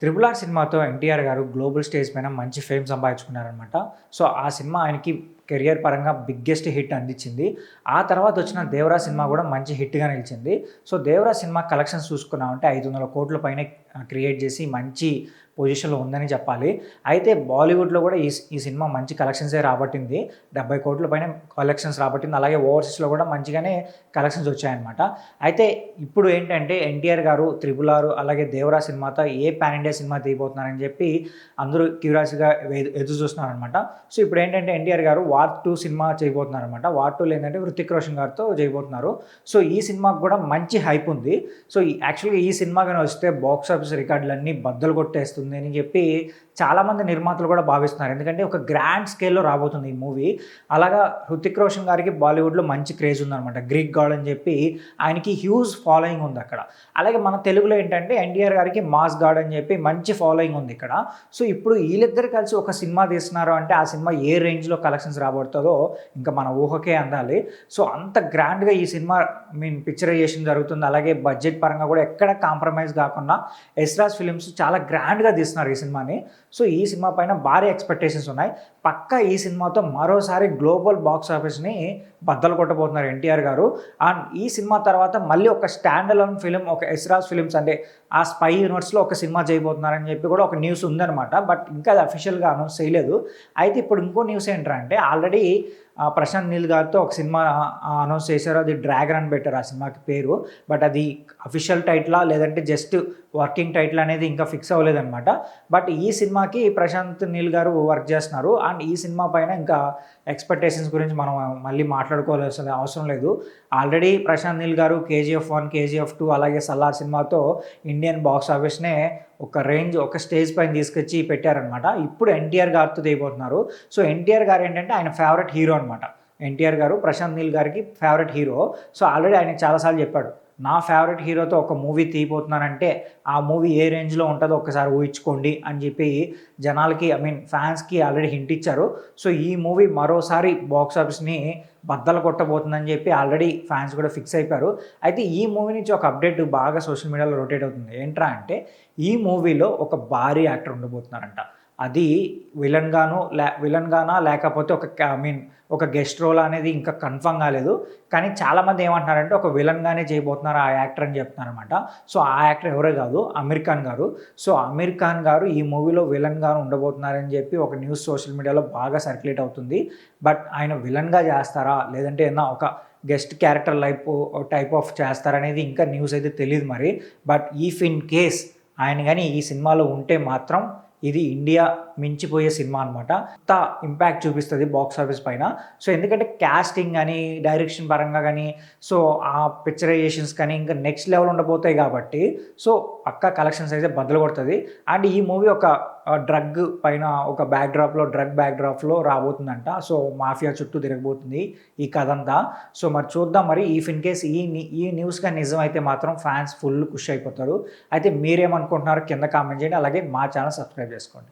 'Triple R' సినిమాతో ఎన్టీఆర్ గారు global stage పైన మంచి ఫేమ్ సంపాదించుకున్నారనమాట. సో, ఆ సినిమా ఆయనకి కెరియర్ పరంగా బిగ్గెస్ట్ హిట్ అందించింది. ఆ తర్వాత వచ్చిన 'దేవరా' సినిమా కూడా మంచి హిట్‌గా నిలిచింది. సో, 'దేవరా' సినిమా కలెక్షన్స్ చూసుకున్నామంటే 500,00,00,000 పైనే క్రియేట్ చేసి మంచి పొజిషన్‌లో ఉందని చెప్పాలి. అయితే బాలీవుడ్‌లో కూడా ఈ సినిమా మంచి కలెక్షన్సే రాబట్టింది. 70,00,00,000 పైన కలెక్షన్స్ రాబట్టింది. అలాగే ఓవర్సీస్‌లో కూడా మంచిగానే కలెక్షన్స్ వచ్చాయన్నమాట. అయితే ఇప్పుడు ఏంటంటే ఎన్టీఆర్ గారు 'త్రిబుల్ ఆర్' అలాగే 'దేవరా' సినిమాతో ఏ పాన్ ఇండియా సినిమా తీయబోతున్నారని చెప్పి అందరూ క్యూరియాసిటీగా ఎదురు చూస్తున్నారనమాట. సో, ఇప్పుడు ఏంటంటే ఎన్టీఆర్ గారు 'వార్ 2' సినిమా చేయబోతున్నారనమాట. 'వార్ 2'లో ఏంటంటే హృతిక్ రోషన్ గారితో చేయబోతున్నారు. సో, ఈ సినిమాకి కూడా మంచి హైప్ ఉంది. సో, యాక్చువల్‌గా ఈ సినిమా గాని వస్తే బాక్స్ ఆఫీస్ రికార్డులన్నీ బద్దలు కొట్టేస్తుంది అని చెప్పి చాలామంది నిర్మాతలు కూడా భావిస్తున్నారు. ఎందుకంటే ఒక గ్రాండ్ స్కేల్‌లో రాబోతుంది ఈ మూవీ. అలాగా హృతిక్ రోషన్ గారికి బాలీవుడ్‌లో మంచి క్రేజ్ ఉందనమాట. 'గ్రీక్ గాడ్' అని చెప్పి ఆయనకి హ్యూజ్ ఫాలోయింగ్ ఉంది అక్కడ. అలాగే మన తెలుగులో ఏంటంటే ఎన్టీఆర్ గారికి 'మాస్ గాడ్' అని చెప్పి మంచి ఫాలోయింగ్ ఉంది ఇక్కడ. సో, ఇప్పుడు వీళ్ళిద్దరు కలిసి ఒక సినిమా తీస్తున్నారు అంటే ఆ సినిమా ఏ రేంజ్‌లో కలెక్షన్స్ రాబడుతుందో ఇంకా మన ఊహకే అందాలి. సో, అంత గ్రాండ్‌గా ఈ సినిమా పిక్చరైజేషన్ జరుగుతుంది. అలాగే బడ్జెట్ పరంగా కూడా ఎక్కడ కాంప్రమైజ్ కాకుండా ఎస్రాజ్ ఫిలిమ్స్ చాలా గ్రాండ్‌గా తీస్తున్నారు ఈ సినిమాని. సో, ఈ సినిమా పైన భారీ ఎక్స్‌పెక్టేషన్స్ ఉన్నాయి. పక్కా ఈ సినిమాతో మరోసారి గ్లోబల్ బాక్స్ ఆఫీస్‌ని బద్దలు కొట్టబోతున్నారు ఎన్టీఆర్ గారు. అండ్ ఈ సినిమా తర్వాత మళ్ళీ ఒక స్టాండ్ అలోన్ ఫిల్మ్, ఒక ఎస్రాజ్ ఫిలిమ్స్ అంటే ఆ స్పై యూనివర్స్‌లో ఒక సినిమా చేయబోతున్నారని చెప్పి కూడా ఒక న్యూస్ ఉందనమాట. బట్ ఇంకా అది అఫీషియల్‌గా అనౌన్స్ చేయలేదు. అయితే ఇప్పుడు ఇంకో న్యూస్ ఏంటంటే ఆల్రెడీ ప్రశాంత్ నీల్ గారితో ఒక సినిమా అనౌన్స్ చేశారు. అది 'డ్రాగన్' అని పెట్టారు ఆ సినిమాకి పేరు. బట్ అది అఫీషియల్ టైటిలా లేదంటే జస్ట్ వర్కింగ్ టైటిల్ అనేది ఇంకా ఫిక్స్ అవ్వలేదనమాట. బట్ ఈ సినిమాకి ప్రశాంత్ నీల్ గారు వర్క్ చేస్తున్నారు. అండ్ ఈ సినిమా పైన ఇంకా ఎక్స్‌పెక్టేషన్స్ గురించి మనం మళ్ళీ మాట్లాడుకోవాల్సిన అవసరం లేదు. ఆల్రెడీ ప్రశాంత్ నీల్ గారు 'కేజీఎఫ్ 1', 'కేజీఎఫ్ 2' అలాగే 'సలార్' సినిమాతో ఇండియన్ బాక్స్ ఆఫీస్‌నే ఒక స్టేజ్ పైన తీసుకొచ్చి పెట్టారనమాట. ఇప్పుడు ఎన్టీఆర్ గారితో తీయబోతున్నారు. సో, ఎన్టీఆర్ గారు ఏంటంటే ఆయన ఫేవరెట్ హీరో అనమాట. ఎన్టీఆర్ గారు ప్రశాంత్ నీల్ గారికి ఫేవరెట్ హీరో. సో, ఆల్రెడీ ఆయన చాలా సార్లు చెప్పాడు. నా ఫేవరెట్ హీరోతో ఒక మూవీ తీయబోతున్నానంటే ఆ మూవీ ఏ రేంజ్‌లో ఉంటుందో ఒక్కసారి ఊహించుకోండి అని చెప్పి జనాలకి ఫ్యాన్స్‌కి ఆల్రెడీ హింట్ ఇచ్చారు. సో, ఈ మూవీ మరోసారి బాక్స్ ఆఫీస్‌ని బద్దలు కొట్టబోతుందని చెప్పి ఆల్రెడీ ఫ్యాన్స్ కూడా ఫిక్స్ అయిపోయారు. అయితే ఈ మూవీ నుంచి ఒక అప్డేట్ బాగా సోషల్ మీడియాలో రొటేట్ అవుతుంది. ఏంట్రా అంటే ఈ మూవీలో ఒక భారీ యాక్టర్ ఉండబోతున్నారంట. అది విలన్‌గానా లేకపోతే ఒక గెస్ట్ రోల్ అనేది ఇంకా కన్ఫర్మ్ కాలేదు. కానీ చాలామంది ఏమంటున్నారంటే ఒక విలన్‌గానే చేయబోతున్నారు ఆ యాక్టర్ అని చెప్తున్నారనమాట. సో, ఆ యాక్టర్ ఎవరో కాదు, అమీర్ ఖాన్ గారు. సో, అమీర్ ఖాన్ గారు ఈ మూవీలో విలన్‌గా ఉండబోతున్నారని చెప్పి ఒక న్యూస్ సోషల్ మీడియాలో బాగా సర్క్యులేట్ అవుతుంది. బట్ ఆయన విలన్‌గా చేస్తారా లేదంటే ఏదన్నా ఒక గెస్ట్ క్యారెక్టర్ టైప్ ఆఫ్ చేస్తారనేది ఇంకా న్యూస్ అయితే తెలీదు మరి. బట్ ఇఫ్ ఇన్ కేస్ ఆయన గాని ఈ సినిమాలో ఉంటే మాత్రం ఇది ఇండియా మించిపోయే సినిమా అనమాట. అంత ఇంపాక్ట్ చూపిస్తుంది బాక్స్ ఆఫీస్ పైన. సో, ఎందుకంటే కాస్టింగ్ కానీ, డైరెక్షన్ పరంగా కానీ, సో, ఆ పిక్చరైజేషన్స్ కానీ ఇంకా నెక్స్ట్ లెవెల్ ఉండబోతాయి కాబట్టి సో, పక్కా కలెక్షన్స్ అయితే బద్దలు కొడుతుంది. అండ్ ఈ మూవీ ఒక డ్రగ్ బ్యాక్‌డ్రాప్‌లో రాబోతుందంట. సో, మాఫియా చుట్టూ తిరగబోతుంది ఈ కథ అంతా. సో, మరి చూద్దాం మరి ఇఫ్ ఇన్ కేస్ ఈ న్యూస్ గాని నిజమైతే మాత్రం ఫ్యాన్స్ ఫుల్ ఖుషి అయిపోతారు. అయితే మీరేమనుకుంటున్నారో కింద కామెంట్ చేయండి. అలాగే మా ఛానల్ సబ్స్క్రైబ్ చేసుకోండి.